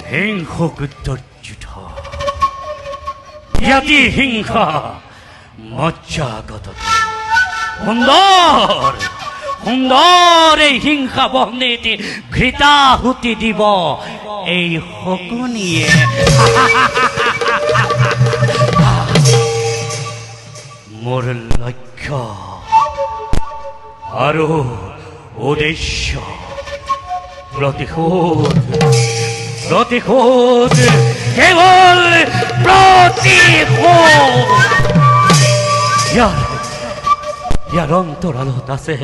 হিংসুক ধৈৰ্য্য জ্ঞাতি হিংসা মজ্জাগত সুন্দৰ সুন্দৰ এই হিংসা বহ্নিতে ঘৃতাহুতি দিব এই শকুনিয়ে মোৰ লক্ষ্য আৰু উদ্দেশ্য প্ৰতিশোধ প্ৰতিশোধ কেৱল প্ৰতিশোধ ইয়াৰ অন্তৰালত আছে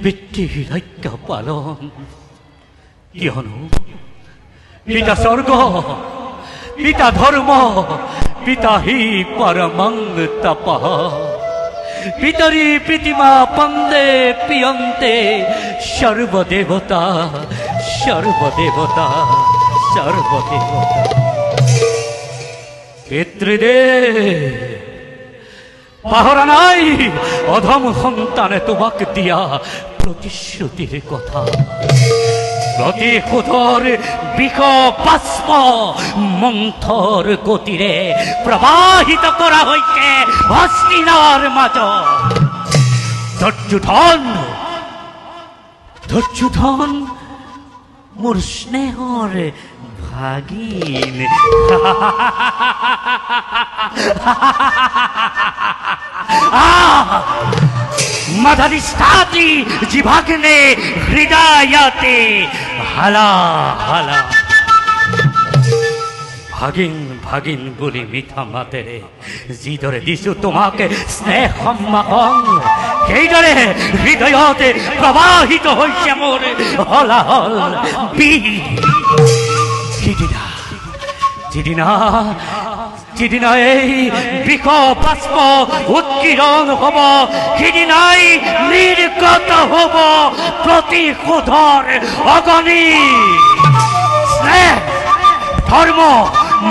পিতৃৰ আজ্ঞা পালন কিয়নো পিতা স্বৰ্গ পিতা ধৰ্ম পিতা হি পৰমং তপঃ পিতৰি পিতিমা পন্দে পিয়ন্তে সর্বদেবতা সর্বদেবতা সর্বদেবতা পিতৃদেব পাহরা নাই অধম সন্তানে তোমাকে দিয়া প্রতিশ্রুতির কথা প্রতিশোধর বিষ বাষ্প মন্থর গতিরে প্রবাহিত করা হইছে হস্তিনার মাঝ ধৈর্যধন মোর স্নেহর ভাগিন मधरिष्ठाति जिभाग्ने हृदयते हला हला भागिन भागिन बोली मिठा माते जिदरे दिसु তোমাকে স্নেহ সম্মান সেইদৰে হৃদয়তে প্ৰবাহিত হৈছে মোৰ হলাহল যেদিনা এই বিষ বাষ্প উৎকীৰ্ণ হব সেদিনাই নিৰ্গত হব প্ৰতিশোধৰ অগ্নি স্নেহ ধৰ্ম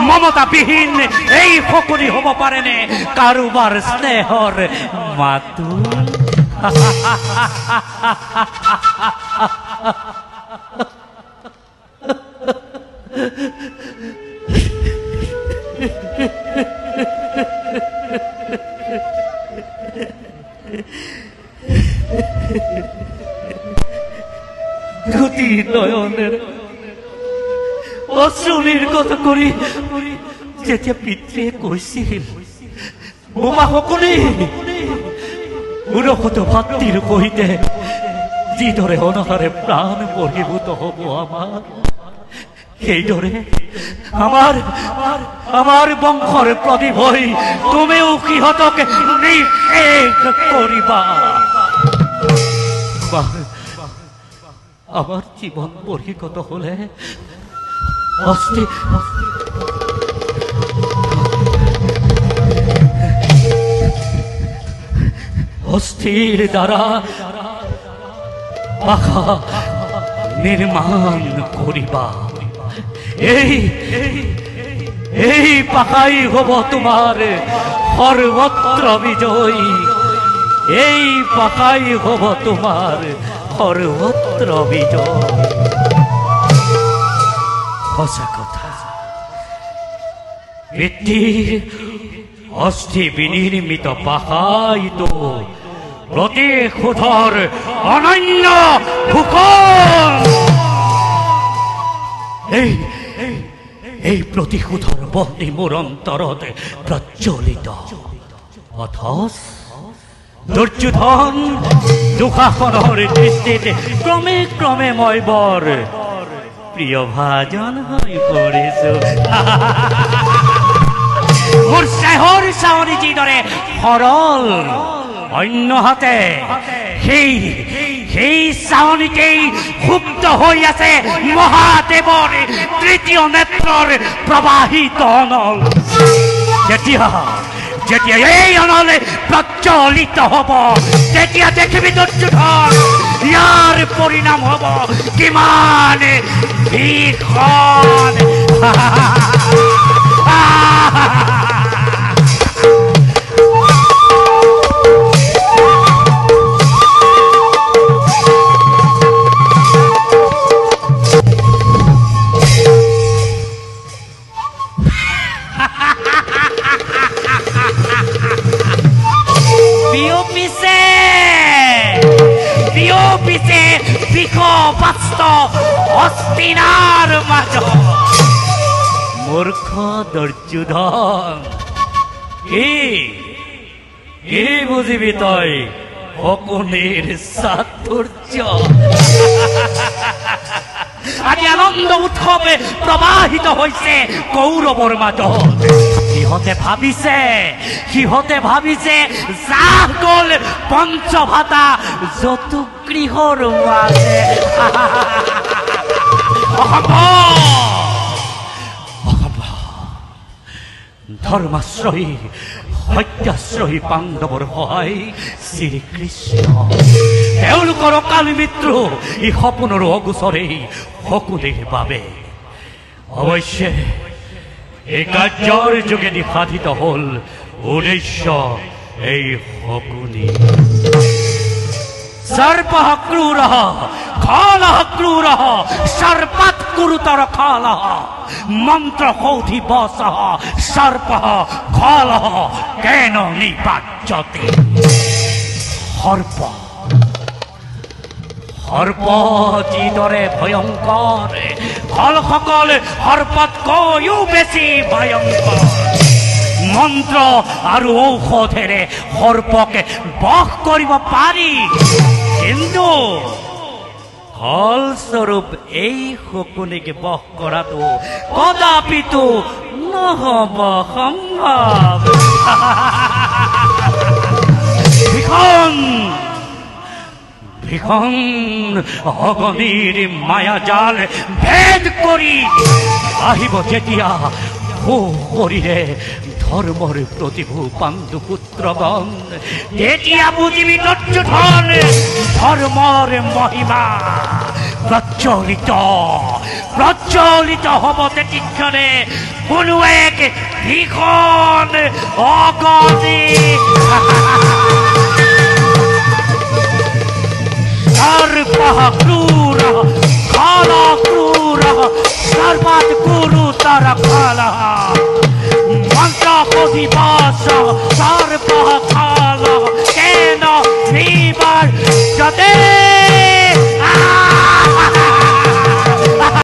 মমতাবিহীন এই শকুনি হব পাৰেনে কাৰোবাৰ স্নেহৰ মাতো দুটি নয়নেৰ অশ্ৰু নিৰ্গত কৰি যেতিয়া পিতৃয়ে কৈছিল বোমা শকুনি উৰহত ভাতৃৰ সহিতে যিদৰে অনাহাৰে প্ৰাণ বহিভূত হব আমাৰ সেইদৰে আমাৰ বংশৰ প্ৰদীপ হৈ তুমিও সিহঁতক নিষেধ কৰিবা আমার জীবন বহিগত হলে অস্থির দ্বারা পাখা নির্মাণ করিবা এই পাখাই হব তোমার সর্বত্র বিজয়ী এই পাখাই হব তোমার সর্বত্র বিজয় সঁচা কথা পিতৃৰ অস্থি বিনিৰ্মিত পাখাইতো প্ৰতিশোধৰ অনন্য ভূষণ এই প্ৰতিশোধৰ বহ্নি মোৰ অন্তৰত প্ৰজ্বলিত অথচ দুৰ্যোধন দুঃশাসনৰ দৃষ্টিতে ক্ৰমে ক্ৰমে মই বৰ প্ৰিয় ভাজন হৈ পৰিছো মোৰ স্নেহৰ চাৱনি যিদৰে সৰল অন্যহাতে সেই চাৱনিতেই সুপ্ত হৈ আছে মহাদেৱৰ তৃতীয় নেত্ৰৰ প্ৰবাহিত অনল যেতিয়া এই অনলে প্ৰজ্বলিত হব তেতিয়া দেখিবি দুৰ্যোধন ইয়াৰ পৰিণাম হব কিমান ভীষণ ভাবিছে বিষ বাস্ত হস্তিনাৰ মাজ মূৰ্খ দুৰ্যোধন কি বুঝিবি তই শকুনিৰ চাতুৰ্য আজি আনন্দ উৎসৱে প্ৰবাহিত হৈছে কৌৰৱৰ মাজত সিহঁতে ভাবিছে যাহ গ'ল পঞ্চভাতা যতুগৃহৰ মাজে ধৰ্মাশ্ৰয়ী সত্যাশ্ৰয়ী পাণ্ডৱৰ সহায় শ্ৰীকৃষ্ণ তেওঁলোকৰ অকাল মৃত্যু ই সপোনৰ অগোচৰেই শকুনিৰ বাবে অৱশ্যে এই কাৰ্যৰ যোগেদি সাধিত হ'ল উদ্দেশ্য এই শকুনি सर्पः क्रूरः कालः क्रूरः सर्पात् गुरुतर कालः मन्त्रकौधिवशः सर्पः कालः केन निपात्यते सर्प जिदरे भयंकर फलসকল सर्पतकैও বেছি ভয়ংকৰ মন্ত্ৰ আৰু ঔষধেৰে সৰ্পকে বশ কৰিব পাৰি কিন্তু ফলস্বৰূপ এই শকুনিকে বশ কৰাটো কদাপিতো নহ'ব সম্ভৱ ভীষণ অগণিৰ মায়াজাল ভেদ কৰি আহিব যেতিয়া শৰীৰে ধৰ্মৰ প্ৰতিভূ পাণ্ডুপুত্ৰগণ তেতিয়া বুজিবি দুৰ্যোধন ধৰ্মৰ মহিমা প্ৰজ্বলিত হ'ব তেতিক্ষণে কোনো এক ভীষণ অগণি सर्पः क्रूरः कालः क्रूरः सर्पात् गुरुतर कालः मन्त्रकौधिवशः सर्पः